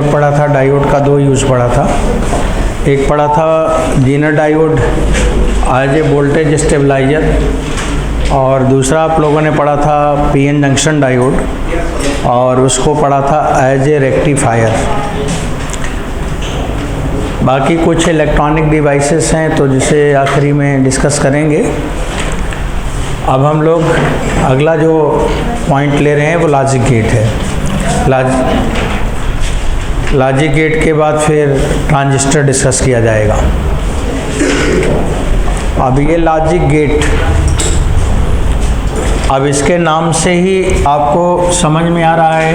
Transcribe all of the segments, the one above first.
पढ़ा था, डायोड का दो यूज़ पढ़ा था। एक पढ़ा था zener diode as a voltage stabiliser, और दूसरा आप लोगों ने पढ़ा था पीएन जंक्शन डायोड, और उसको पढ़ा था एज ए रेक्टिफायर। बाकी कुछ इलेक्ट्रॉनिक डिवाइसेस हैं तो जिसे आखिरी में डिस्कस करेंगे। अब हम लोग अगला जो पॉइंट ले रहे हैं वो लॉजिक गेट है। लॉजिक गेट के बाद फिर ट्रांजिस्टर डिस्कस किया जाएगा। अब ये लॉजिक गेट, अब इसके नाम से ही आपको समझ में आ रहा है,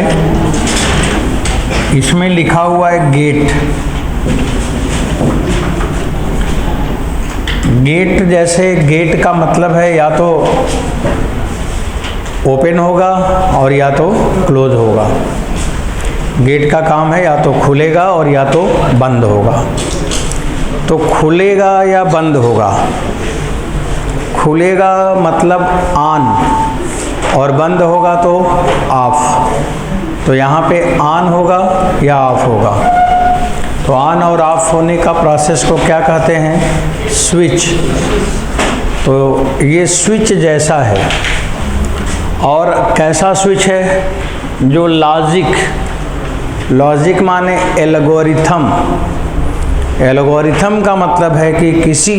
इसमें लिखा हुआ है गेट। गेट जैसे गेट का मतलब है या तो ओपन होगा और या तो क्लोज होगा। गेट का काम है या तो खुलेगा और या तो बंद होगा। तो खुलेगा या बंद होगा, खुलेगा मतलब ऑन और बंद होगा तो ऑफ। तो यहाँ पे ऑन होगा या ऑफ होगा। तो ऑन और ऑफ होने का प्रोसेस को क्या कहते हैं? स्विच। तो ये स्विच जैसा है। और कैसा स्विच है? जो लॉजिक माने एल्गोरिथम। एल्गोरिथम का मतलब है कि किसी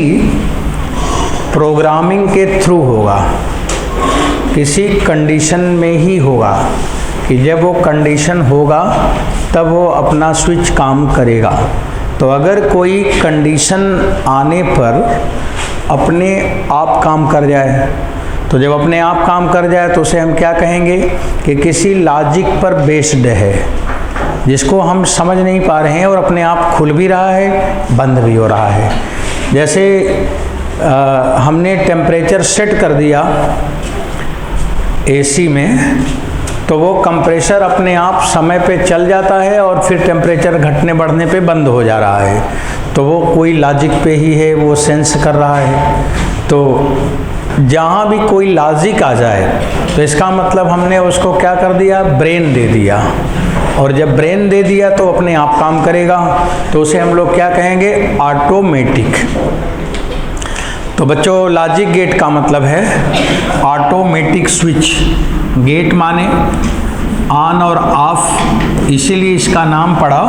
प्रोग्रामिंग के थ्रू होगा, किसी कंडीशन में ही होगा कि जब वो कंडीशन होगा तब वो अपना स्विच काम करेगा। तो अगर कोई कंडीशन आने पर अपने आप काम कर जाए, तो जब अपने आप काम कर जाए तो उसे हम क्या कहेंगे कि किसी लॉजिक पर बेस्ड है, जिसको हम समझ नहीं पा रहे हैं और अपने आप खुल भी रहा है, बंद भी हो रहा है। जैसे हमने टेम्परेचर सेट कर दिया एसी में, तो वो कंप्रेसर अपने आप समय पे चल जाता है और फिर टेम्परेचर घटने बढ़ने पे बंद हो जा रहा है। तो वो कोई लॉजिक पे ही है, वो सेंस कर रहा है। तो जहाँ भी कोई लॉजिक आ जाए तो इसका मतलब हमने उसको क्या कर दिया? ब्रेन दे दिया। और जब ब्रेन दे दिया तो अपने आप काम करेगा। तो उसे हम लोग क्या कहेंगे? ऑटोमेटिक। तो बच्चों, लॉजिक गेट का मतलब है ऑटोमेटिक स्विच। गेट माने ऑन और ऑफ, इसीलिए इसका नाम पड़ा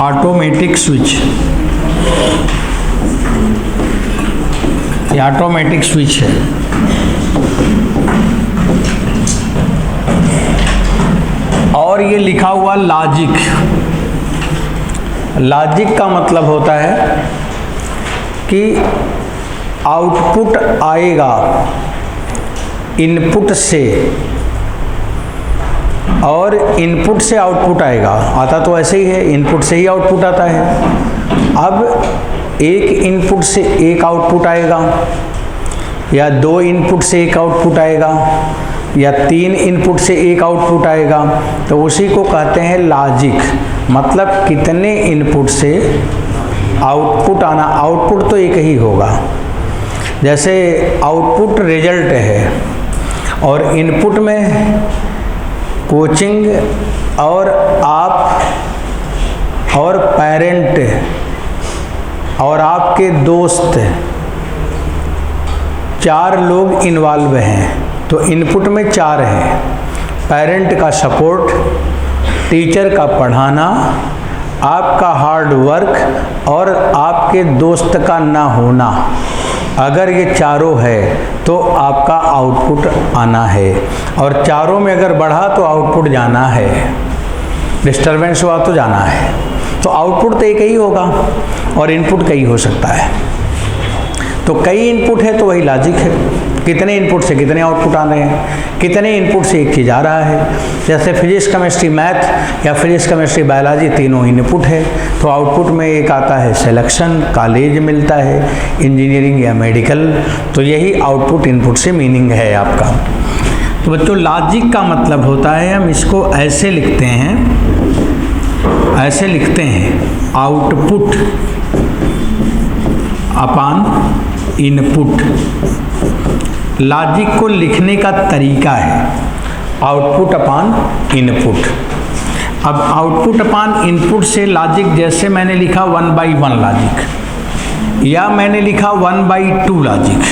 ऑटोमेटिक स्विच। ये ऑटोमेटिक स्विच है। और ये लिखा हुआ लॉजिक। लॉजिक का मतलब होता है कि आउटपुट आएगा इनपुट से, और इनपुट से आउटपुट आएगा। आता तो ऐसे ही है, इनपुट से ही आउटपुट आता है। अब एक इनपुट से एक आउटपुट आएगा, या दो इनपुट से एक आउटपुट आएगा, या तीन इनपुट से एक आउटपुट आएगा। तो उसी को कहते हैं लॉजिक। मतलब कितने इनपुट से आउटपुट आना। आउटपुट तो एक ही होगा। जैसे आउटपुट रिजल्ट है, और इनपुट में कोचिंग और आप और पेरेंट और आपके दोस्त, चार लोग इन्वॉल्व हैं। तो इनपुट में चार हैं। पेरेंट का सपोर्ट, टीचर का पढ़ाना, आपका हार्ड वर्क और आपके दोस्त का ना होना। अगर ये चारों है तो आपका आउटपुट आना है, और चारों में अगर बढ़ा तो आउटपुट जाना है। डिस्टरबेंस हुआ तो जाना है। तो आउटपुट तो एक ही होगा और इनपुट कई हो सकता है। तो कई इनपुट है तो वही लॉजिक है। कितने इनपुट से कितने आउटपुट आ रहे हैं, कितने इनपुट से एक चीज़ आ रहा है। जैसे फिजिक्स, केमिस्ट्री, मैथ या फिजिक्स, केमिस्ट्री, बायोलॉजी तीनों इनपुट है, तो आउटपुट में एक आता है सिलेक्शन, कॉलेज मिलता है, इंजीनियरिंग या मेडिकल। तो यही आउटपुट इनपुट से मीनिंग है आपका। तो बच्चों, लॉजिक का मतलब होता है, हम इसको ऐसे लिखते हैं, आउटपुट अपान इनपुट। लॉजिक को लिखने का तरीका है आउटपुट अपान इनपुट। अब आउटपुट अपान इनपुट से लॉजिक, जैसे मैंने लिखा 1/1 लॉजिक, या मैंने लिखा 1/2 लॉजिक,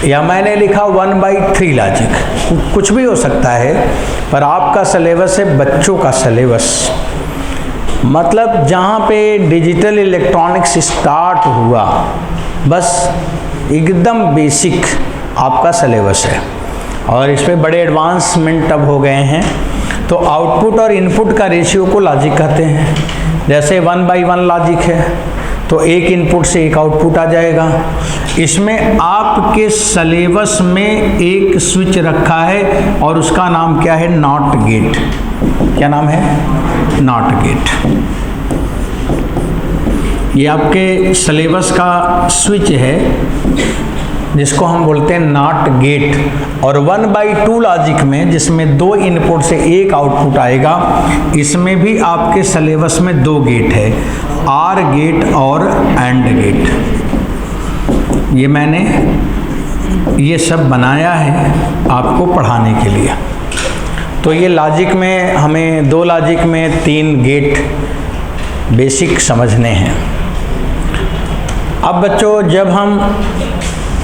या मैंने लिखा 1/3 लॉजिक, कुछ भी हो सकता है। पर आपका सिलेबस है बच्चों का सिलेबस, मतलब जहाँ पे डिजिटल इलेक्ट्रॉनिक्स स्टार्ट हुआ, बस एकदम बेसिक आपका सिलेबस है, और इस पे बड़े एडवांसमेंट अब हो गए हैं। तो आउटपुट और इनपुट का रेशियो को लॉजिक कहते हैं। जैसे 1/1 लॉजिक है तो एक इनपुट से एक आउटपुट आ जाएगा। इसमें आपके सिलेबस में एक स्विच रखा है और उसका नाम क्या है? Not gate. क्या नाम है? Not gate. ये आपके सिलेबस का स्विच है जिसको हम बोलते हैं नॉट गेट। और 1/2 लॉजिक में, जिसमें 2 इनपुट से एक आउटपुट आएगा, इसमें भी आपके सिलेबस में 2 गेट है, आर गेट और एंड गेट। ये मैंने ये सब बनाया है आपको पढ़ाने के लिए। तो ये लॉजिक में हमें 2 लॉजिक में 3 गेट बेसिक समझने हैं। अब बच्चों, जब हम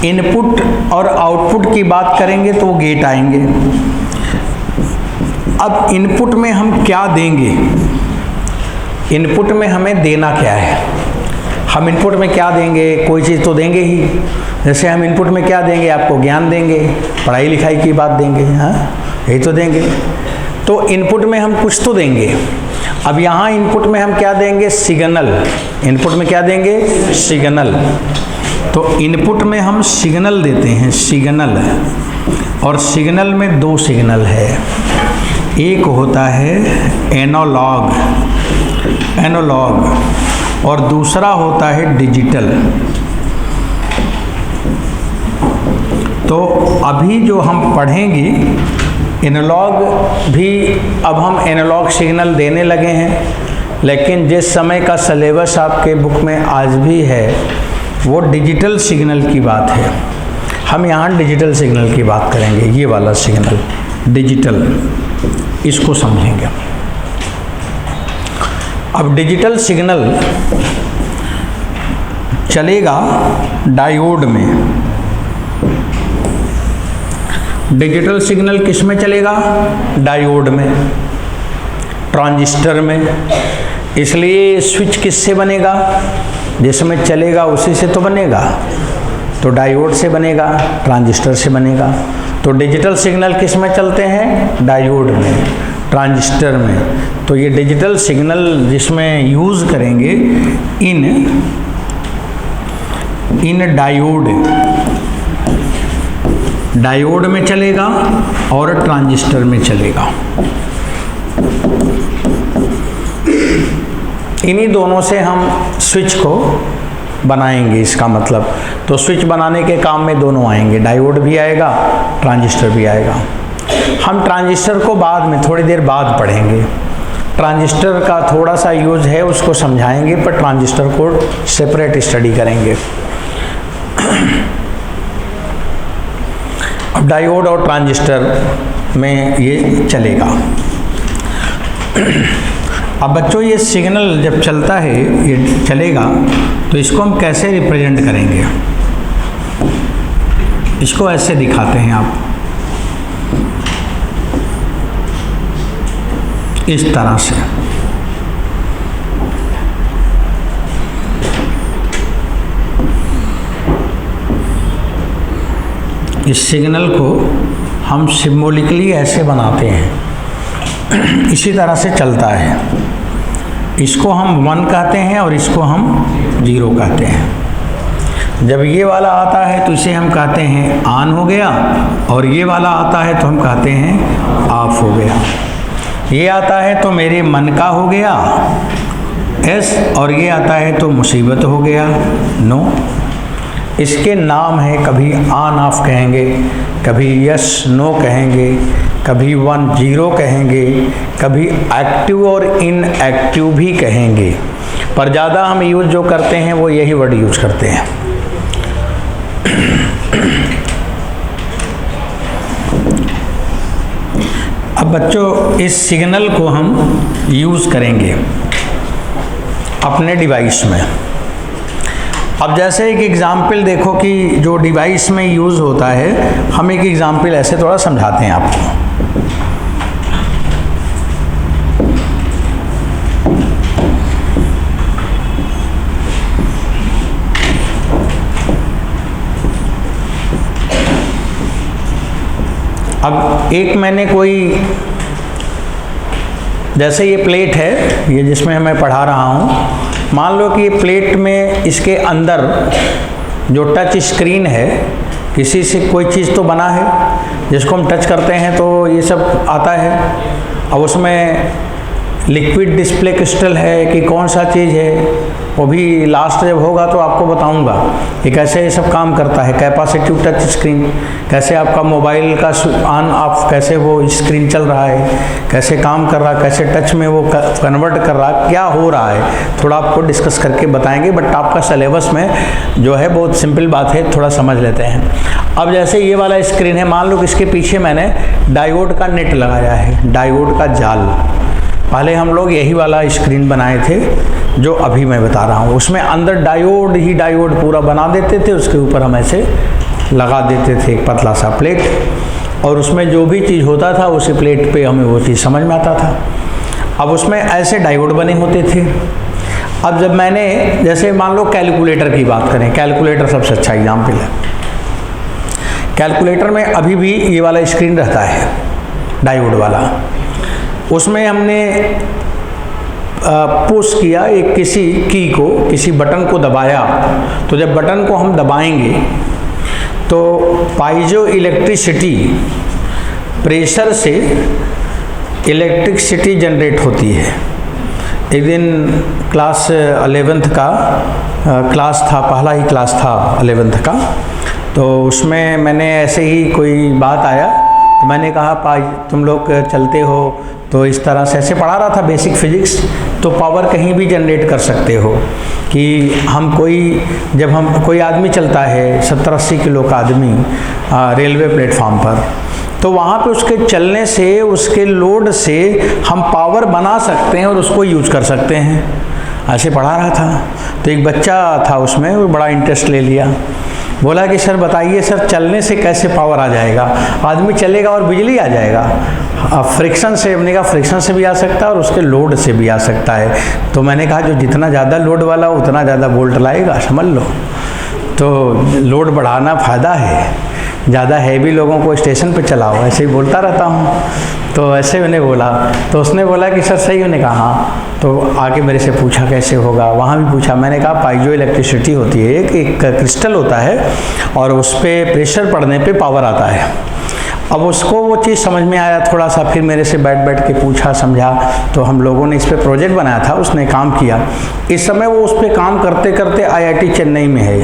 इनपुट और आउटपुट की बात करेंगे तो गेट आएंगे। अब इनपुट में हम क्या देंगे? इनपुट में हमें देना क्या है? हम इनपुट में क्या देंगे? कोई चीज़ तो देंगे ही। जैसे हम इनपुट में क्या देंगे? आपको ज्ञान देंगे, पढ़ाई लिखाई की बात देंगे, हाँ यही तो देंगे। तो इनपुट में हम कुछ तो देंगे। अब यहाँ इनपुट में हम क्या देंगे? सिग्नल। इनपुट में क्या देंगे? सिग्नल। तो इनपुट में हम सिग्नल देते हैं, सिग्नल। और सिग्नल में 2 सिग्नल है। एक होता है एनालॉग, और दूसरा होता है डिजिटल। तो अभी जो हम पढ़ेंगे एनालॉग भी, अब हम एनालॉग सिग्नल देने लगे हैं, लेकिन जिस समय का सिलेबस आपके बुक में आज भी है वो डिजिटल सिग्नल की बात है। हम यहाँ डिजिटल सिग्नल की बात करेंगे। ये वाला सिग्नल डिजिटल, इसको समझेंगे। अब डिजिटल सिग्नल चलेगा डायोड में। डिजिटल सिग्नल किस में चलेगा? डायोड में, ट्रांजिस्टर में। इसलिए स्विच किससे बनेगा? जिसमें चलेगा उसी से तो बनेगा। तो डायोड से बनेगा, ट्रांजिस्टर से बनेगा। तो डिजिटल सिग्नल किस में चलते हैं? डायोड में, ट्रांजिस्टर में। तो ये डिजिटल सिग्नल जिसमें यूज़ करेंगे इन डायोड में चलेगा और ट्रांजिस्टर में चलेगा। इन्हीं दोनों से हम स्विच को बनाएंगे, इसका मतलब। तो स्विच बनाने के काम में दोनों आएंगे, डायोड भी आएगा, ट्रांजिस्टर भी आएगा। हम ट्रांजिस्टर को बाद में, थोड़ी देर बाद पढ़ेंगे। ट्रांजिस्टर का थोड़ा सा यूज है, उसको समझाएंगे, पर ट्रांजिस्टर को सेपरेट स्टडी करेंगे। अब डायोड और ट्रांजिस्टर में ये चलेगा। अब बच्चों, ये सिग्नल जब चलता है, ये चलेगा, तो इसको हम कैसे रिप्रेजेंट करेंगे? इसको ऐसे दिखाते हैं आप, इस तरह से। इस सिग्नल को हम सिम्बोलिकली ऐसे बनाते हैं, इसी तरह से चलता है। इसको हम 1 कहते हैं और इसको हम 0 कहते हैं। जब ये वाला आता है तो इसे हम कहते हैं ऑन हो गया, और ये वाला आता है तो हम कहते हैं ऑफ हो गया। ये आता है तो मेरे मन का हो गया एस, और ये आता है तो मुसीबत हो गया नो। इसके नाम है, कभी ऑन ऑफ कहेंगे, कभी यस नो कहेंगे, कभी 1 0 कहेंगे, कभी एक्टिव और इनएक्टिव भी कहेंगे। पर ज़्यादा हम यूज़ जो करते हैं वो यही वर्ड यूज़ करते हैं। अब अब बच्चों इस सिग्नल को हम यूज़ करेंगे अपने डिवाइस में। अब जैसे एक एग्ज़ाम्पल देखो कि जो डिवाइस में यूज़ होता है, हम एक एग्ज़ाम्पल ऐसे थोड़ा समझाते हैं आपको। अब एक मैंने कोई, जैसे ये प्लेट है, ये जिसमें मैं पढ़ा रहा हूँ, मान लो कि ये प्लेट में इसके अंदर जो टच स्क्रीन है, किसी से कोई चीज़ तो बना है जिसको हम टच करते हैं तो ये सब आता है। अब उसमें लिक्विड डिस्प्ले क्रिस्टल है कि कौन सा चीज़ है, वो भी लास्ट जब होगा तो आपको बताऊंगा कि कैसे ये सब काम करता है। कैपेसिटिव टच स्क्रीन, कैसे आपका मोबाइल का ऑन ऑफ, कैसे वो स्क्रीन चल रहा है, कैसे काम कर रहा है, कैसे टच में वो कन्वर्ट कर रहा है, क्या हो रहा है, थोड़ा आपको डिस्कस करके बताएंगे। बट आपका सिलेबस में जो है बहुत सिंपल बात है, थोड़ा समझ लेते हैं। अब जैसे ये वाला स्क्रीन है, मान लो कि इसके पीछे मैंने डायोड का नेट लगाया है, डायोड का जाल। पहले हम लोग यही वाला स्क्रीन बनाए थे जो अभी मैं बता रहा हूँ, उसमें अंदर डायोड ही डायोड पूरा बना देते थे, उसके ऊपर हम ऐसे लगा देते थे एक पतला सा प्लेट, और उसमें जो भी चीज़ होता था उसी प्लेट पे हमें वो चीज़ समझ में आता था। अब उसमें ऐसे डायोड बने होते थे। अब जब मैंने, जैसे मान लो कैलकुलेटर की बात करें, कैलकुलेटर सबसे अच्छा एग्जाम्पल है। कैलकुलेटर में अभी भी ये वाला स्क्रीन रहता है, डायोड वाला। उसमें हमने पुश किया एक किसी की को, किसी बटन को दबाया, तो जब बटन को हम दबाएंगे तो पाइजो इलेक्ट्रिसिटी, प्रेशर से इलेक्ट्रिसिटी जनरेट होती है। एक दिन क्लास 11th का क्लास था, पहला ही क्लास था 11th का, तो उसमें मैंने ऐसे ही कोई बात आया तो मैंने कहा तुम लोग चलते हो तो इस तरह से ऐसे पढ़ा रहा था बेसिक फिजिक्स, तो पावर कहीं भी जनरेट कर सकते हो कि हम जब हम कोई आदमी चलता है 70-80 किलो का आदमी रेलवे प्लेटफॉर्म पर, तो वहाँ पे उसके चलने से, उसके लोड से हम पावर बना सकते हैं और उसको यूज कर सकते हैं। ऐसे पढ़ा रहा था तो एक बच्चा था उसमें, वो बड़ा इंटरेस्ट ले लिया, बोला कि सर बताइए सर, चलने से कैसे पावर आ जाएगा, आदमी चलेगा और बिजली आ जाएगा। फ्रिक्शन से, हमने कहा फ्रिक्शन से भी आ सकता है और उसके लोड से भी आ सकता है। तो मैंने कहा जो जितना ज़्यादा लोड वाला उतना ज़्यादा वोल्ट लाएगा, समझ लो। तो लोड बढ़ाना फ़ायदा है, ज़्यादा हैवी लोगों को स्टेशन पे चलाओ, ऐसे ही बोलता रहता हूँ। तो ऐसे मैंने बोला, तो उसने बोला कि सर सही, मैंने कहा हाँ। तो आके मेरे से पूछा कैसे होगा, वहाँ भी पूछा। मैंने कहा पाइजो इलेक्ट्रिसिटी होती है, एक क्रिस्टल होता है और उस पर प्रेशर पड़ने पे पावर आता है। अब उसको वो चीज़ समझ में आया थोड़ा सा, फिर मेरे से बैठ के पूछा, समझा, तो हम लोगों ने इस पर प्रोजेक्ट बनाया था, उसने काम किया। इस समय वो उस पर काम करते करते IIT चेन्नई में है,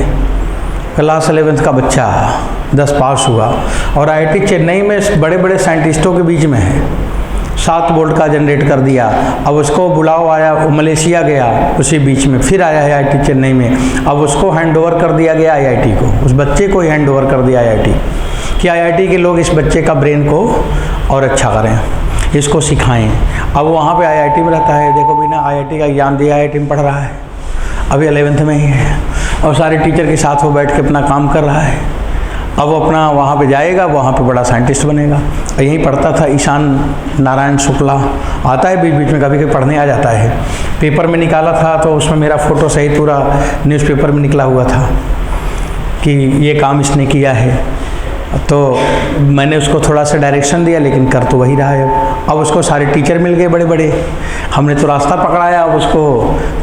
क्लास 11th का बच्चा 10 पास हुआ और IIT चेन्नई में बड़े बड़े साइंटिस्टों के बीच में है। 7 वोल्ट का जनरेट कर दिया। अब उसको बुलाओ आया, वो मलेशिया गया, उसी बीच में फिर आया है IIT चेन्नई में। अब उसको हैंड ओवर कर दिया गया IIT को, उस बच्चे को ही हैंड ओवर कर दिया IIT कि IIT के लोग इस बच्चे का ब्रेन को और अच्छा करें, इसको सिखाएं। अब वहाँ पे IIT में रहता है, देखो बिना IIT का एग्जाम दिया IIT में पढ़ रहा है, अभी 11th में ही है, और सारे टीचर के साथ वो बैठ के अपना काम कर रहा है। अब वो अपना वहाँ पे जाएगा, वहाँ पे बड़ा साइंटिस्ट बनेगा। यहीं पढ़ता था ईशान नारायण शुक्ला, आता है बीच बीच में, कभी कभी पढ़ने आ जाता है। पेपर में निकाला था तो उसमें मेरा फ़ोटो सहित पूरा न्यूज़पेपर में निकला हुआ था कि ये काम इसने किया है। तो मैंने उसको थोड़ा सा डायरेक्शन दिया, लेकिन कर तो वही रहा है। अब उसको सारे टीचर मिल गए बड़े बड़े, हमने तो रास्ता पकड़ाया, अब उसको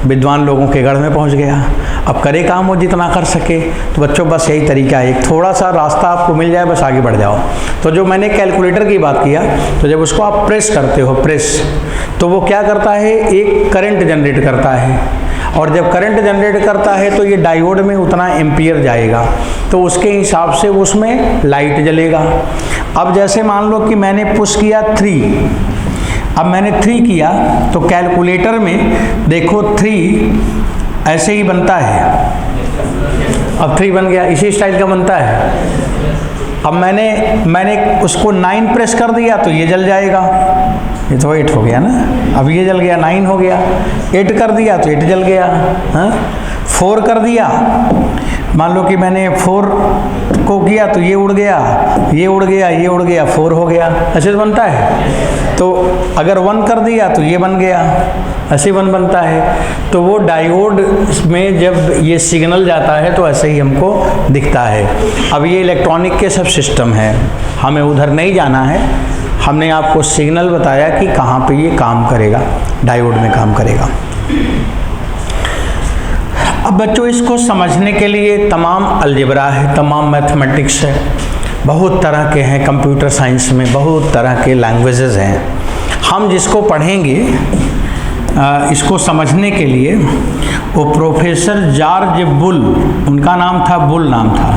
विद्वान लोगों के गढ़ में पहुंच गया। अब करे काम वो जितना कर सके। तो बच्चों बस यही तरीका है, एक थोड़ा सा रास्ता आपको मिल जाए, बस आगे बढ़ जाओ। तो जो मैंने कैलकुलेटर की बात किया, तो जब उसको आप प्रेस करते हो, तो वो क्या करता है, एक करंट जनरेट करता है, और जब करंट जनरेट करता है तो ये डायोड में उतना एम्पियर जाएगा, तो उसके हिसाब से उसमें लाइट जलेगा। अब जैसे मान लो कि मैंने पुश किया 3, अब मैंने 3 किया तो कैलकुलेटर में देखो 3 ऐसे ही बनता है। अब 3 बन गया, इसी स्टाइल का बनता है। अब मैंने उसको 9 प्रेस कर दिया तो ये जल जाएगा, ये तो 8 हो गया ना। अब ये जल गया, 9 हो गया। 8 कर दिया तो 8 जल गया। हाँ, 4 कर दिया, मान लो कि मैंने 4 को किया तो ये उड़ गया, ये उड़ गया, ये उड़ गया, 4 हो गया। ऐसे तो बनता है। तो अगर 1 कर दिया तो ये बन गया, ऐसे 1 बनता है। तो वो डायोड में जब ये सिग्नल जाता है तो ऐसे ही हमको दिखता है। अब ये इलेक्ट्रॉनिक के सब सिस्टम है, हमें उधर नहीं जाना है। हमने आपको सिग्नल बताया कि कहाँ पे ये काम करेगा, डायोड में काम करेगा। अब बच्चों इसको समझने के लिए तमाम अलजेब्रा है, तमाम मैथमेटिक्स है, बहुत तरह के हैं। कंप्यूटर साइंस में बहुत तरह के लैंग्वेजेस हैं। हम जिसको पढ़ेंगे इसको समझने के लिए, वो प्रोफेसर जॉर्ज बुल, उनका नाम था, बुल नाम था,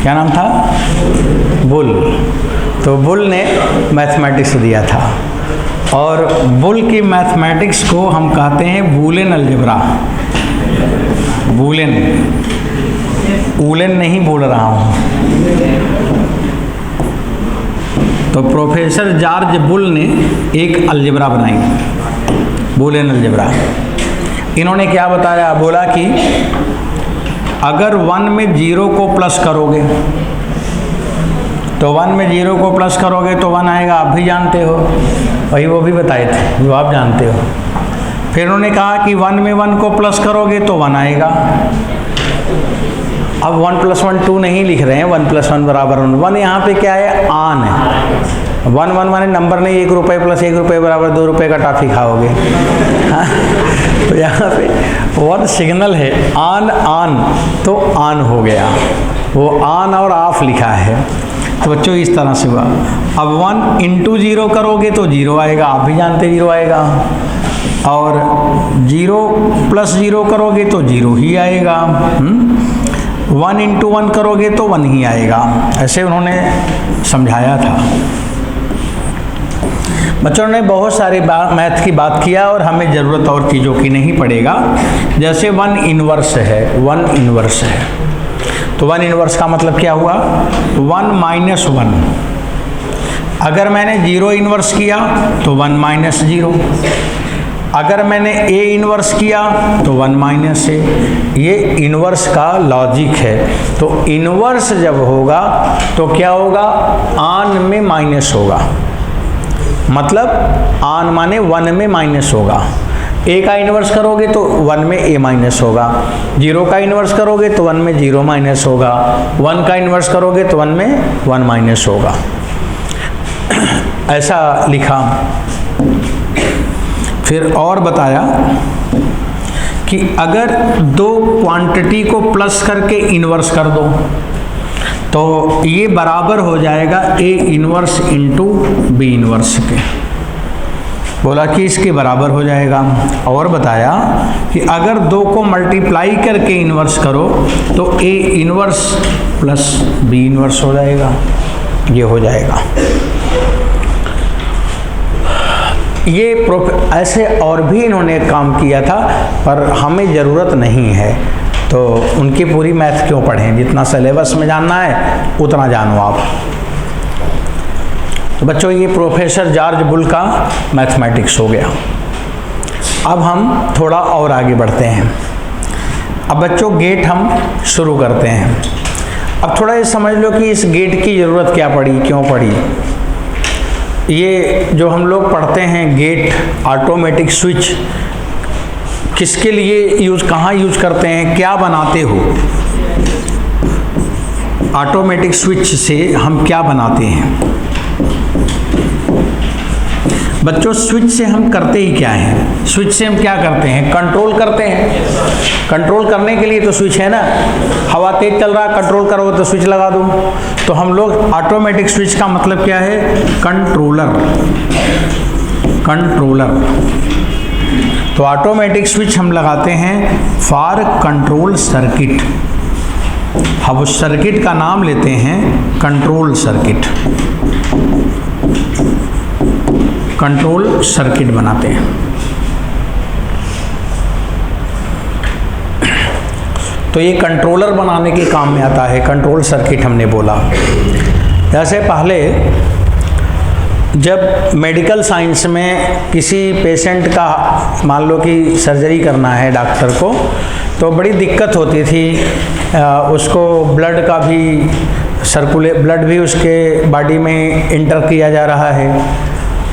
क्या नाम था? बुल। तो बुल ने मैथमेटिक्स दिया था, और बुल की मैथमेटिक्स को हम कहते हैं बूलियन अलजेब्रा। बूलियन, ऊलन नहीं बोल रहा हूँ। तो प्रोफेसर जॉर्ज बुल ने एक अलजेब्रा बनाई, बूलियन अलजेब्रा। इन्होंने क्या बताया? बोला कि अगर 1 में 0 को प्लस करोगे तो 1 में 0 को प्लस करोगे तो 1 आएगा, आप भी जानते हो, वही वो भी बताए थे जो आप जानते हो। फिर उन्होंने कहा कि 1 में 1 को प्लस करोगे तो 1 आएगा। अब 1 + 1 2 नहीं लिख रहे हैं, 1 + 1 बराबर 1। 1 यहाँ पे क्या है? आन है। 1 1 माने नंबर नहीं, 1 रुपये + 1 रुपये बराबर 2 रुपये का टॉफी खाओगे। हाँ? तो यहाँ पे 1 सिग्नल है, आन आन, तो आन हो गया। वो आन और ऑफ लिखा है। तो बच्चों इस तरह से हुआ। अब 1 × 0 करोगे तो 0 आएगा, आप भी जानते 0 आएगा। और 0 + 0 करोगे तो 0 ही आएगा। 1 × 1 करोगे तो 1 ही आएगा। ऐसे उन्होंने समझाया था। बच्चों ने बहुत सारे मैथ की बात किया, और हमें ज़रूरत और चीज़ों की नहीं पड़ेगा। जैसे 1 इन्वर्स है, 1 इन्वर्स है, तो 1 इन्वर्स का मतलब क्या हुआ? 1 - 1। अगर मैंने 0 इन्वर्स किया तो 1 - 0। अगर मैंने a इन्वर्स किया तो 1 - a। ये इन्वर्स का लॉजिक है। तो इन्वर्स जब होगा तो क्या होगा? आन में माइनस होगा, मतलब आन माने 1 में माइनस होगा। a का इन्वर्स करोगे तो 1 में a माइनस होगा। 0 का इन्वर्स करोगे तो 1 में 0 माइनस होगा। 1 का इन्वर्स करोगे तो 1 में 1 माइनस होगा। ऐसा लिखा। फिर और बताया कि अगर 2 क्वांटिटी को प्लस करके इन्वर्स कर दो तो ये बराबर हो जाएगा a इन्वर्स × b इन्वर्स के। बोला कि इसके बराबर हो जाएगा। और बताया कि अगर 2 को मल्टीप्लाई करके इन्वर्स करो तो a इन्वर्स + b इन्वर्स हो जाएगा, ये हो जाएगा। ये ऐसे और भी इन्होंने काम किया था, पर हमें ज़रूरत नहीं है, तो उनकी पूरी मैथ क्यों पढ़ें? जितना सिलेबस में जानना है उतना जानो आप। तो बच्चों ये प्रोफेसर जॉर्ज बुल का मैथमेटिक्स हो गया। अब हम थोड़ा और आगे बढ़ते हैं। अब बच्चों गेट हम शुरू करते हैं। अब थोड़ा ये समझ लो कि इस गेट की ज़रूरत क्या पड़ी, क्यों पड़ी। ये जो हम लोग पढ़ते हैं गेट, ऑटोमेटिक स्विच, किसके लिए कहाँ यूज करते हैं, क्या बनाते हो? ऑटोमेटिक स्विच से हम क्या बनाते हैं? बच्चों स्विच से हम करते ही क्या हैं? स्विच से हम क्या करते हैं? कंट्रोल करते हैं। कंट्रोल करने के लिए तो स्विच है ना। हवा तेज चल रहा, कंट्रोल करो तो स्विच लगा दूं। तो हम लोग ऑटोमेटिक स्विच का मतलब क्या है? कंट्रोलर। कंट्रोलर। तो ऑटोमेटिक स्विच हम लगाते हैं फॉर कंट्रोल सर्किट। हम उस सर्किट का नाम लेते हैं कंट्रोल सर्किट। कंट्रोल सर्किट बनाते हैं। तो ये कंट्रोलर बनाने के काम में आता है, कंट्रोल सर्किट हमने बोला। जैसे पहले जब मेडिकल साइंस में किसी पेशेंट का मान लो कि सर्जरी करना है डॉक्टर को, तो बड़ी दिक्कत होती थी। उसको ब्लड का भी ब्लड भी उसके बॉडी में इंटर किया जा रहा है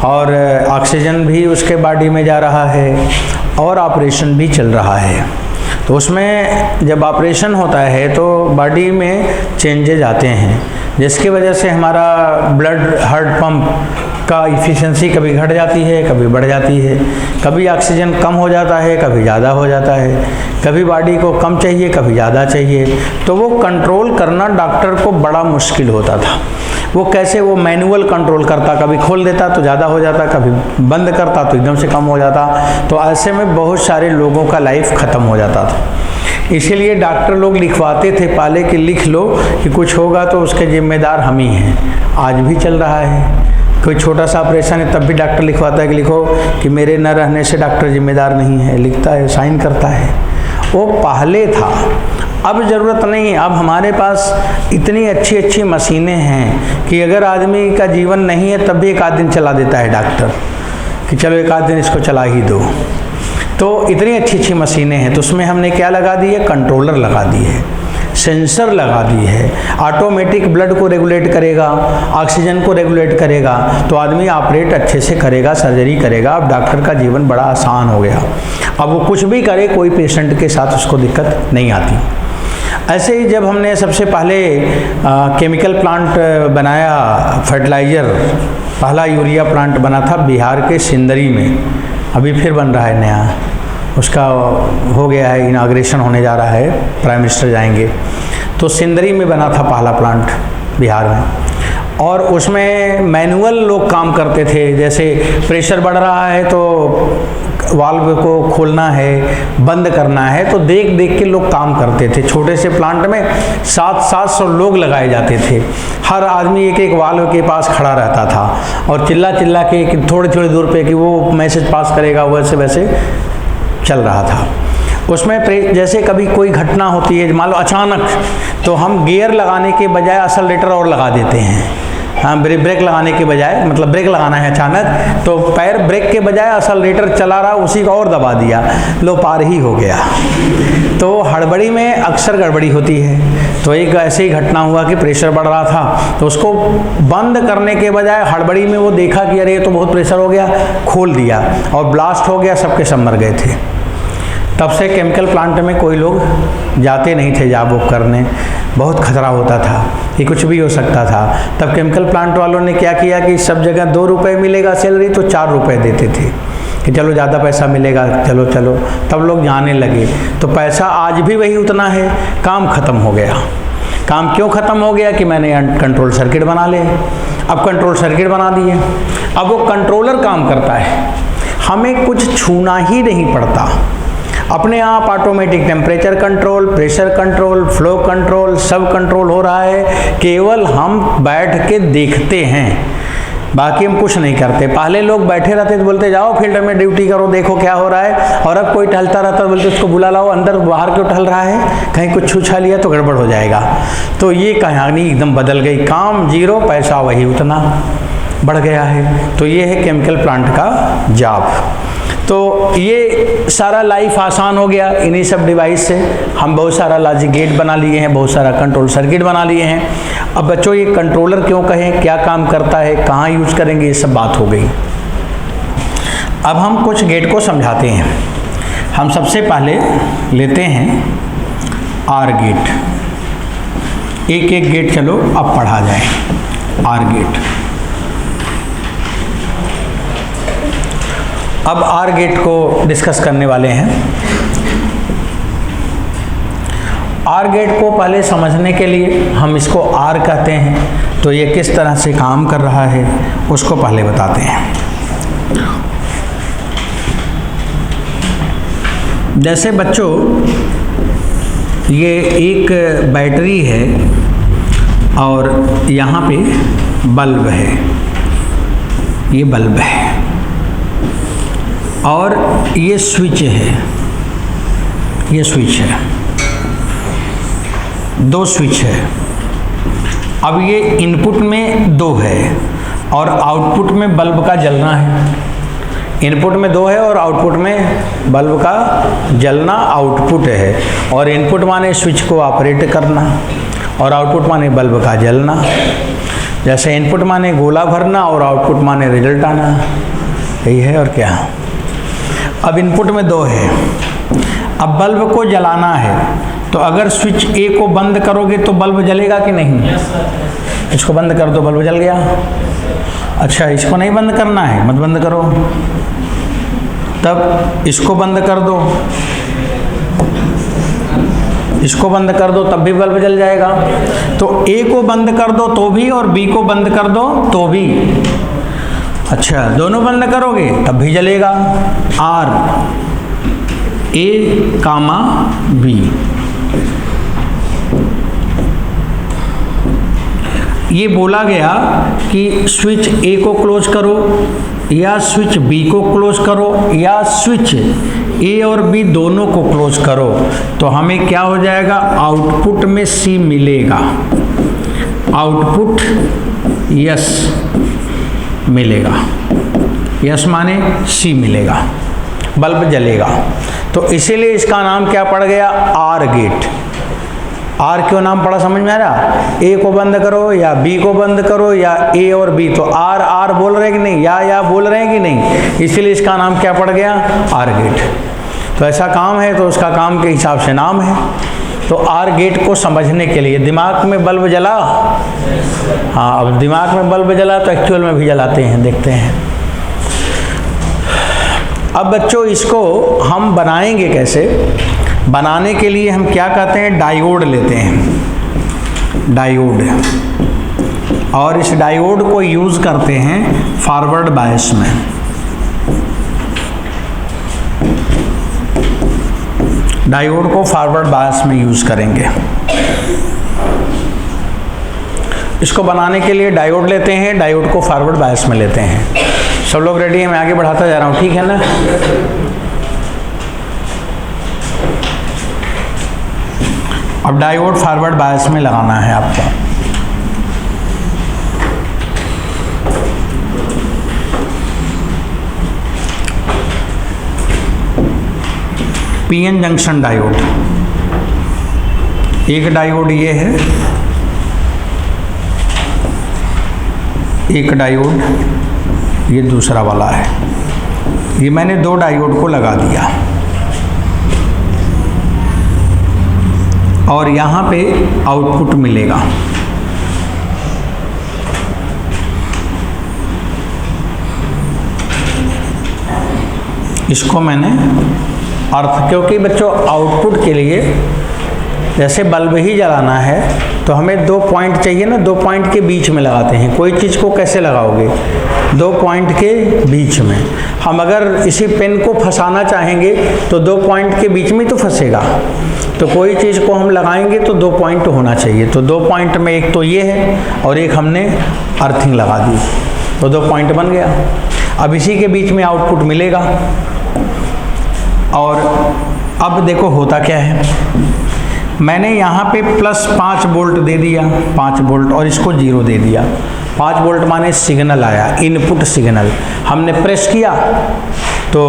और ऑक्सीजन भी उसके बॉडी में जा रहा है और ऑपरेशन भी चल रहा है। तो उसमें जब ऑपरेशन होता है तो बॉडी में चेंजेज आते हैं, जिसकी वजह से हमारा ब्लड हार्ट पंप का इफ़िशियंसी कभी घट जाती है, कभी बढ़ जाती है, कभी ऑक्सीजन कम हो जाता है, कभी ज़्यादा हो जाता है, कभी बॉडी को कम चाहिए, कभी ज़्यादा चाहिए। तो वो कंट्रोल करना डॉक्टर को बड़ा मुश्किल होता था। वो कैसे, वो मैनुअल कंट्रोल करता, कभी खोल देता तो ज़्यादा हो जाता, कभी बंद करता तो एकदम से कम हो जाता। तो ऐसे में बहुत सारे लोगों का लाइफ ख़त्म हो जाता था। इसीलिए डॉक्टर लोग लिखवाते थे पहले कि लिख लो कि कुछ होगा तो उसके जिम्मेदार हम ही हैं। आज भी चल रहा है, कोई छोटा सा ऑपरेशन है तब भी डॉक्टर लिखवाता है कि लिखो कि मेरे न रहने से डॉक्टर जिम्मेदार नहीं है, लिखता है, साइन करता है। वो पहले था, अब ज़रूरत नहीं है। अब हमारे पास इतनी अच्छी अच्छी मशीनें हैं कि अगर आदमी का जीवन नहीं है तब भी एक आध दिन चला देता है डॉक्टर कि चलो एक आध दिन इसको चला ही दो। तो इतनी अच्छी अच्छी मशीनें हैं, तो उसमें हमने क्या लगा दी है, कंट्रोलर लगा दी है, सेंसर लगा दी है, ऑटोमेटिक ब्लड को रेगुलेट करेगा, ऑक्सीजन को रेगुलेट करेगा, तो आदमी ऑपरेट अच्छे से करेगा, सर्जरी करेगा। अब डॉक्टर का जीवन बड़ा आसान हो गया। अब वो कुछ भी करे, कोई पेशेंट के साथ उसको दिक्कत नहीं आती। ऐसे ही जब हमने सबसे पहले केमिकल प्लांट बनाया, फर्टिलाइज़र, पहला यूरिया प्लांट बना था बिहार के सिंदरी में, अभी फिर बन रहा है नया, उसका हो गया है, इनाग्रेशन होने जा रहा है, प्राइम मिनिस्टर जाएंगे। तो सिंदरी में बना था पहला प्लांट बिहार में, और उसमें मैनुअल लोग काम करते थे। जैसे प्रेशर बढ़ रहा है तो वाल्व को खोलना है, बंद करना है, तो देख देख के लोग काम करते थे। छोटे से प्लांट में 700 लोग लगाए जाते थे। हर आदमी एक एक वाल्व के पास खड़ा रहता था और चिल्ला चिल्ला के थोड़ी थोड़ी दूर पे कि वो मैसेज पास करेगा, वैसे वैसे चल रहा था। उसमें जैसे कभी कोई घटना होती है, मान लो अचानक, तो हम गियर लगाने के बजाय एक्सेलरेटर और लगा देते हैं। हाँ, ब्रेक लगाने के बजाय, मतलब ब्रेक लगाना है अचानक, तो पैर ब्रेक के बजाय एक्सेलरेटर चला रहा, उसी को और दबा दिया, लो पार ही हो गया। तो हड़बड़ी में अक्सर गड़बड़ी होती है। तो एक ऐसे ही घटना हुआ कि प्रेशर बढ़ रहा था, तो उसको बंद करने के बजाय हड़बड़ी में वो देखा कि अरे ये तो बहुत प्रेशर हो गया, खोल दिया और ब्लास्ट हो गया, सबके सब मर गए थे। तब से केमिकल प्लांट में कोई लोग जाते नहीं थे जॉब वॉब करने, बहुत खतरा होता था कि कुछ भी हो सकता था। तब केमिकल प्लांट वालों ने क्या किया कि सब जगह 2 रुपये मिलेगा सैलरी, तो 4 रुपये देते थे कि चलो ज़्यादा पैसा मिलेगा, चलो चलो, तब लोग जाने लगे। तो पैसा आज भी वही उतना है, काम ख़त्म हो गया। काम क्यों ख़त्म हो गया कि मैंने कंट्रोल सर्किट बना ले। अब कंट्रोल सर्किट बना दिए, अब वो कंट्रोलर काम करता है, हमें कुछ छूना ही नहीं पड़ता। अपने आप automatic temperature control, pressure control, flow control, सब कंट्रोल हो रहा है। केवल हम बैठ के देखते हैं, बाकी हम कुछ नहीं करते। पहले लोग बैठे रहते तो बोलते जाओ फील्ड में ड्यूटी करो, देखो क्या हो रहा है। और अब कोई टहलता रहता तो बोलते उसको बुला लाओ, अंदर बाहर क्यों टहल रहा है, कहीं कुछ छू छा लिया तो गड़बड़ हो जाएगा। तो ये कहानी एकदम बदल गई। काम जीरो, पैसा वही उतना बढ़ गया है। तो ये है केमिकल प्लांट का जॉब। तो ये सारा लाइफ आसान हो गया इन्हीं सब डिवाइस से। हम बहुत सारा लॉजिक गेट बना लिए हैं, बहुत सारा कंट्रोल सर्किट बना लिए हैं। अब बच्चों ये कंट्रोलर क्यों कहें, क्या काम करता है, कहाँ यूज़ करेंगे, ये सब बात हो गई। अब हम कुछ गेट को समझाते हैं। हम सबसे पहले लेते हैं आर गेट। एक एक गेट चलो अब पढ़ा जाए। आर गेट, अब आर गेट को डिस्कस करने वाले हैं। आर गेट को पहले समझने के लिए हम इसको आर कहते हैं, तो ये किस तरह से काम कर रहा है उसको पहले बताते हैं। जैसे बच्चों ये एक बैटरी है और यहाँ पे बल्ब है, ये बल्ब है और ये स्विच है, ये स्विच है। दो स्विच है। अब ये इनपुट में 2 है और आउटपुट में बल्ब का जलना है। इनपुट में 2 है और आउटपुट में बल्ब का जलना आउटपुट है। और इनपुट माने स्विच को ऑपरेट करना और आउटपुट माने बल्ब का जलना। जैसे इनपुट माने गोला भरना और आउटपुट माने रिजल्ट आना, यही है और क्या। अब इनपुट में 2 है, अब बल्ब को जलाना है, तो अगर स्विच ए को बंद करोगे तो बल्ब जलेगा कि नहीं? इसको बंद कर दो, बल्ब जल गया। अच्छा, इसको नहीं बंद करना है, मत बंद करो। तब इसको बंद कर दो, इसको बंद कर दो, तब भी बल्ब जल जाएगा। तो ए को बंद कर दो तो भी और बी को बंद कर दो तो भी। अच्छा, दोनों बंद करोगे तब भी जलेगा। आर ए कामा बी, ये बोला गया कि स्विच ए को क्लोज करो या स्विच बी को क्लोज करो या स्विच ए और बी दोनों को क्लोज करो, तो हमें क्या हो जाएगा? आउटपुट में सी मिलेगा, आउटपुट यस मिलेगा। यस माने सी मिलेगा, बल्ब जलेगा। तो इसीलिए इसका नाम क्या पड़ गया? OR gate. आर क्यों नाम पड़ा समझ में आ रहा? ए को बंद करो या बी को बंद करो या ए और बी, तो आर आर बोल रहे हैं कि नहीं, या बोल रहे हैं कि नहीं, इसीलिए इसका नाम क्या पड़ गया? OR gate. तो ऐसा काम है तो उसका काम के हिसाब से नाम है। तो आर गेट को समझने के लिए दिमाग में बल्ब जला, हाँ, अब दिमाग में बल्ब जला तो एक्चुअल में भी जलाते हैं, देखते हैं। अब बच्चों इसको हम बनाएंगे कैसे? बनाने के लिए हम क्या कहते हैं? डायोड लेते हैं, डायोड, और इस डायोड को यूज़ करते हैं फॉरवर्ड बायस में। डायोड को फॉरवर्ड बायस में यूज़ करेंगे। इसको बनाने के लिए डायोड लेते हैं, डायोड को फॉरवर्ड बायस में लेते हैं। सब लोग रेडी हैं? मैं आगे बढ़ाता जा रहा हूँ, ठीक है ना? अब डायोड फॉरवर्ड बायस में लगाना है आपको। पीएन जंक्शन डायोड, एक डायोड ये है, एक डायोड ये दूसरा वाला है। ये मैंने 2 डायोड को लगा दिया और यहाँ पे आउटपुट मिलेगा। इसको मैंने अर्थ, क्योंकि बच्चों आउटपुट के लिए जैसे बल्ब ही जलाना है तो हमें 2 पॉइंट चाहिए ना, 2 पॉइंट के बीच में लगाते हैं। कोई चीज़ को कैसे लगाओगे? 2 पॉइंट के बीच में। हम अगर इसी पेन को फंसाना चाहेंगे तो 2 पॉइंट के बीच में तो फंसेगा। तो कोई चीज़ को हम लगाएंगे तो 2 पॉइंट होना चाहिए। तो 2 पॉइंट में एक तो ये है और एक हमने अर्थिंग लगा दी, तो 2 पॉइंट बन गया। अब इसी के बीच में आउटपुट मिलेगा। और अब देखो होता क्या है, मैंने यहाँ पे +5 वोल्ट दे दिया, 5 वोल्ट, और इसको 0 दे दिया। 5 वोल्ट माने सिग्नल आया, इनपुट सिग्नल। हमने प्रेस किया तो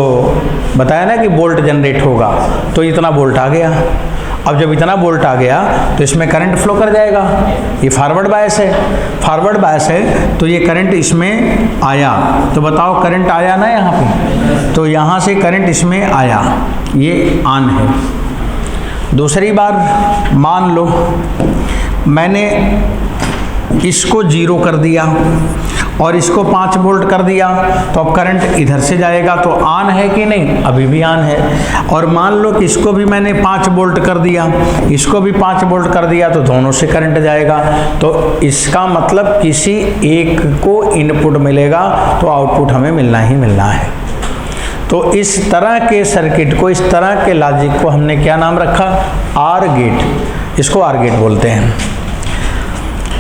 बताया ना कि वोल्ट जनरेट होगा, तो इतना वोल्ट आ गया। अब जब इतना वोल्ट आ गया तो इसमें करंट फ्लो कर जाएगा। ये फॉरवर्ड बायस है, फॉरवर्ड बायस है तो ये करंट इसमें आया। तो बताओ करंट आया ना यहाँ पे, तो यहाँ से करंट इसमें आया, ये ऑन है। दूसरी बार मान लो मैंने इसको 0 कर दिया और इसको 5 वोल्ट कर दिया, तो अब करंट इधर से जाएगा, तो ऑन है कि नहीं? अभी भी ऑन है। और मान लो कि इसको भी मैंने 5 वोल्ट कर दिया, इसको भी 5 वोल्ट कर दिया, तो दोनों से करंट जाएगा। तो इसका मतलब किसी एक को इनपुट मिलेगा तो आउटपुट हमें मिलना ही मिलना है। तो इस तरह के सर्किट को, इस तरह के लॉजिक को हमने क्या नाम रखा? OR gate. इसको आर गेट बोलते हैं।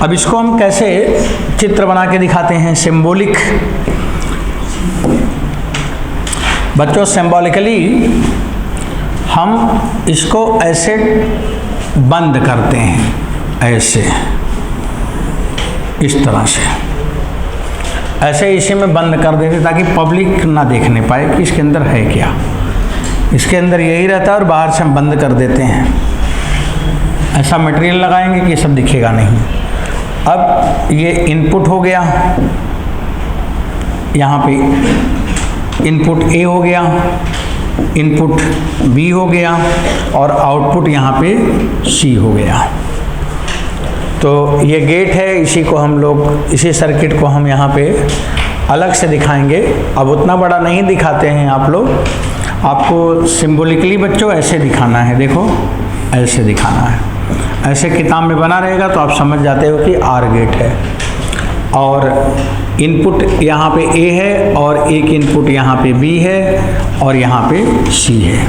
अब इसको हम कैसे चित्र बना के दिखाते हैं? सिंबॉलिक। बच्चों सिंबॉलिकली हम इसको ऐसे बंद करते हैं, ऐसे, इस तरह से ऐसे इसी में बंद कर देते ताकि पब्लिक ना देखने पाए कि इसके अंदर है क्या। इसके अंदर यही रहता है और बाहर से हम बंद कर देते हैं। ऐसा मटेरियल लगाएंगे कि ये सब दिखेगा नहीं। अब ये इनपुट हो गया, यहाँ पे इनपुट ए हो गया, इनपुट बी हो गया और आउटपुट यहाँ पे सी हो गया। तो ये गेट है, इसी को हम लोग, इसी सर्किट को हम यहाँ पे अलग से दिखाएंगे। अब उतना बड़ा नहीं दिखाते हैं आप लोग, आपको सिंबॉलिकली बच्चों ऐसे दिखाना है। देखो ऐसे दिखाना है, ऐसे किताब में बना रहेगा तो आप समझ जाते हो कि आर गेट है। और इनपुट यहाँ पे ए है और एक इनपुट यहाँ पे बी है और यहाँ पे सी है,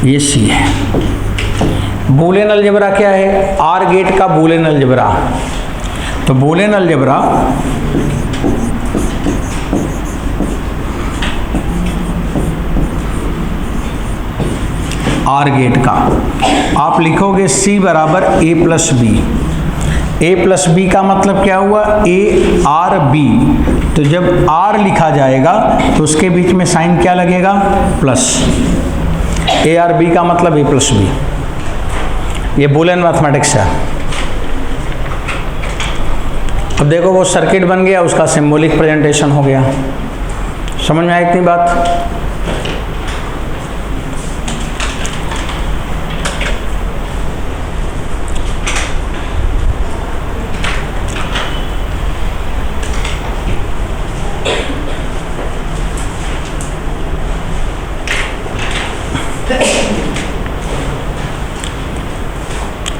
ये सी है। बूलियन अलजेब्रा क्या है? आर गेट का बूलियन अलजेब्रा। तो बूलियन अलजेब्रा आर गेट का आप लिखोगे C बराबर A plus B. A plus B का मतलब क्या हुआ? A OR B. तो जब R लिखा जाएगा तो उसके बीच में साइन क्या लगेगा? प्लस। A आर बी का मतलब A प्लस बी। ये बूलियन मैथमेटिक्स है। अब देखो वो सर्किट बन गया, उसका सिंबॉलिक प्रेजेंटेशन हो गया। समझ में आई इतनी बात?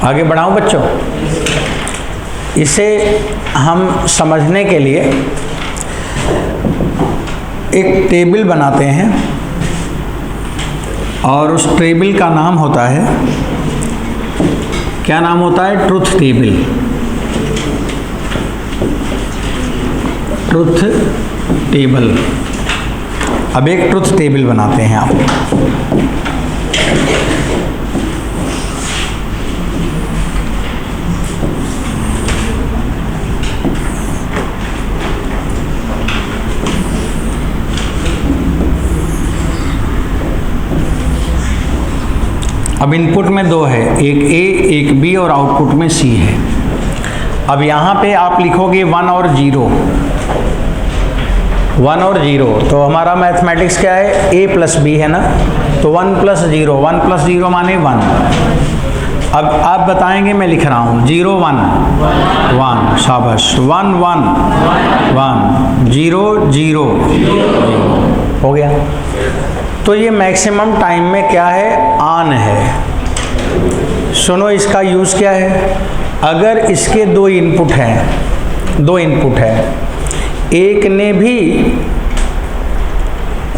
आगे बढ़ाऊं बच्चों? इसे हम समझने के लिए एक टेबल बनाते हैं और उस टेबल का नाम होता है, क्या नाम होता है? Truth table. Truth table. अब एक ट्रुथ टेबल बनाते हैं आप। अब इनपुट में दो है, एक A एक B और आउटपुट में C है। अब यहाँ पे आप लिखोगे 1 और 0, 1 और 0। तो हमारा मैथमेटिक्स क्या है? A प्लस B है ना, तो 1 प्लस 0, 1 प्लस 0 माने 1। अब आप बताएंगे, मैं लिख रहा हूँ 0 1 1, शाबाश, 1 1 1, 0 0 हो गया। तो ये मैक्सिमम टाइम में क्या है? ऑन है। सुनो इसका यूज़ क्या है? अगर इसके दो इनपुट हैं, दो इनपुट है, एक ने भी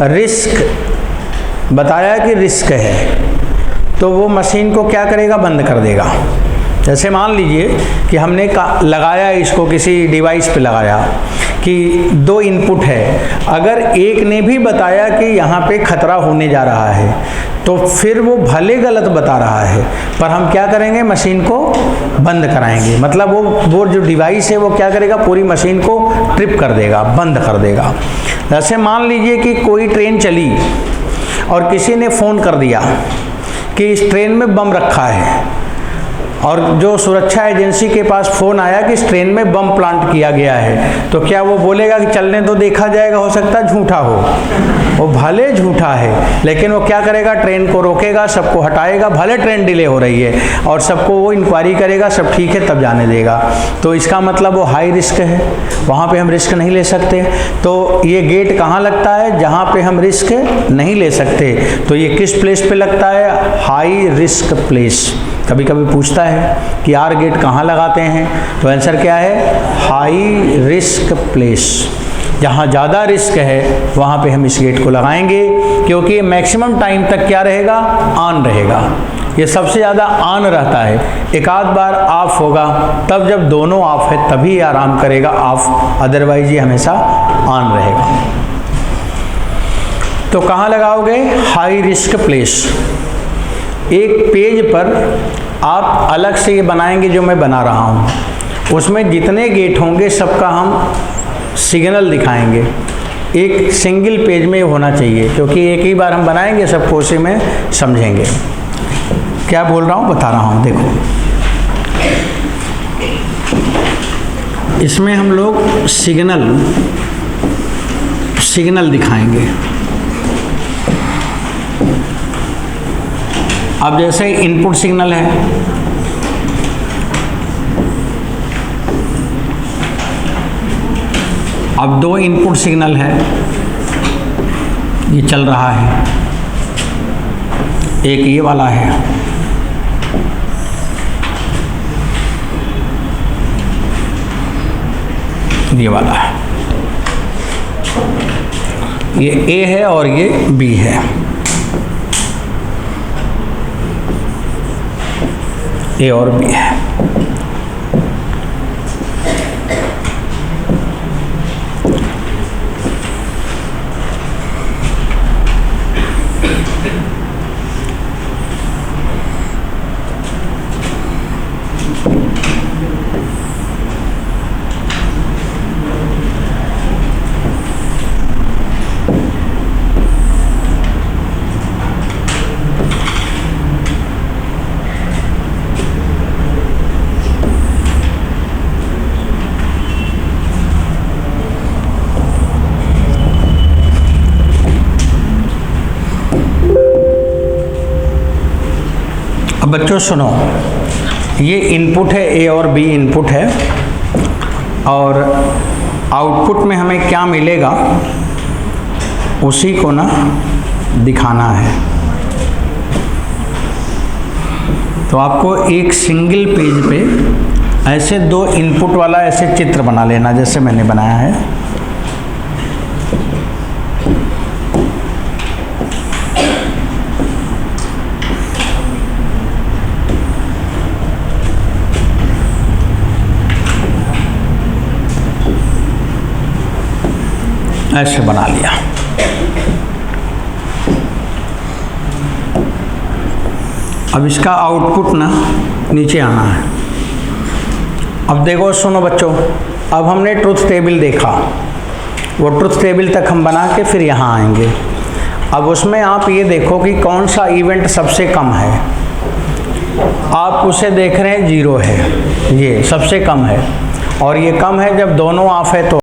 रिस्क बताया कि रिस्क है, तो वो मशीन को क्या करेगा? बंद कर देगा। जैसे मान लीजिए कि हमने लगाया इसको, किसी डिवाइस पे लगाया कि दो इनपुट है, अगर एक ने भी बताया कि यहाँ पे खतरा होने जा रहा है तो फिर वो भले गलत बता रहा है पर हम क्या करेंगे? मशीन को बंद कराएंगे। मतलब वो जो डिवाइस है वो क्या करेगा? पूरी मशीन को ट्रिप कर देगा, बंद कर देगा। जैसे मान लीजिए कि कोई ट्रेन चली और किसी ने फ़ोन कर दिया कि इस ट्रेन में बम रखा है, और जो सुरक्षा एजेंसी के पास फ़ोन आया कि इस ट्रेन में बम प्लांट किया गया है, तो क्या वो बोलेगा कि चलने तो देखा जाएगा? हो सकता है झूठा हो, वो भले झूठा है लेकिन वो क्या करेगा? ट्रेन को रोकेगा, सबको हटाएगा, भले ट्रेन डिले हो रही है और सबको वो इंक्वायरी करेगा, सब ठीक है तब जाने देगा। तो इसका मतलब वो हाई रिस्क है, वहाँ पे हम रिस्क नहीं ले सकते। तो ये गेट कहाँ लगता है? जहाँ पे हम रिस्क नहीं ले सकते। तो ये किस प्लेस पे लगता है? High risk place. कभी कभी पूछता है कि आर गेट कहाँ लगाते हैं, तो आंसर क्या है? High risk place. जहाँ ज़्यादा रिस्क है वहाँ पे हम इस गेट को लगाएंगे, क्योंकि मैक्सिमम टाइम तक क्या रहेगा? ऑन रहेगा। ये सबसे ज़्यादा ऑन रहता है। एक आध बार ऑफ होगा, तब जब दोनों ऑफ है तभी आराम करेगा ऑफ, अदरवाइज ये हमेशा ऑन रहेगा। तो कहाँ लगाओगे? High risk place. एक पेज पर आप अलग से ये बनाएंगे जो मैं बना रहा हूँ, उसमें जितने गेट होंगे सबका हम सिग्नल दिखाएंगे। एक सिंगल पेज में होना चाहिए, क्योंकि एक ही बार हम बनाएंगे, सबको उसी में समझेंगे। क्या बोल रहा हूँ बता रहा हूँ। देखो इसमें हम लोग सिग्नल दिखाएंगे। अब जैसे इनपुट सिग्नल है, अब 2 इनपुट सिग्नल है, ये चल रहा है, एक ये वाला है, ये वाला है, ये ए है और ये बी है। ए और बी है। अब बच्चों सुनो, ये इनपुट है, ए और बी इनपुट है, और आउटपुट में हमें क्या मिलेगा उसी को ना दिखाना है। तो आपको एक सिंगल पेज पे ऐसे 2 इनपुट वाला ऐसे चित्र बना लेना, जैसे मैंने बनाया है। ऐसे बना लिया। अब इसका आउटपुट ना नीचे आना है। अब देखो सुनो बच्चों, अब हमने ट्रुथ टेबल देखा, वो ट्रुथ टेबल तक हम बना के फिर यहाँ आएंगे। अब उसमें आप ये देखो कि कौन सा इवेंट सबसे कम है। आप उसे देख रहे हैं 0 है, ये सबसे कम है, और ये कम है जब दोनों ऑफ है तो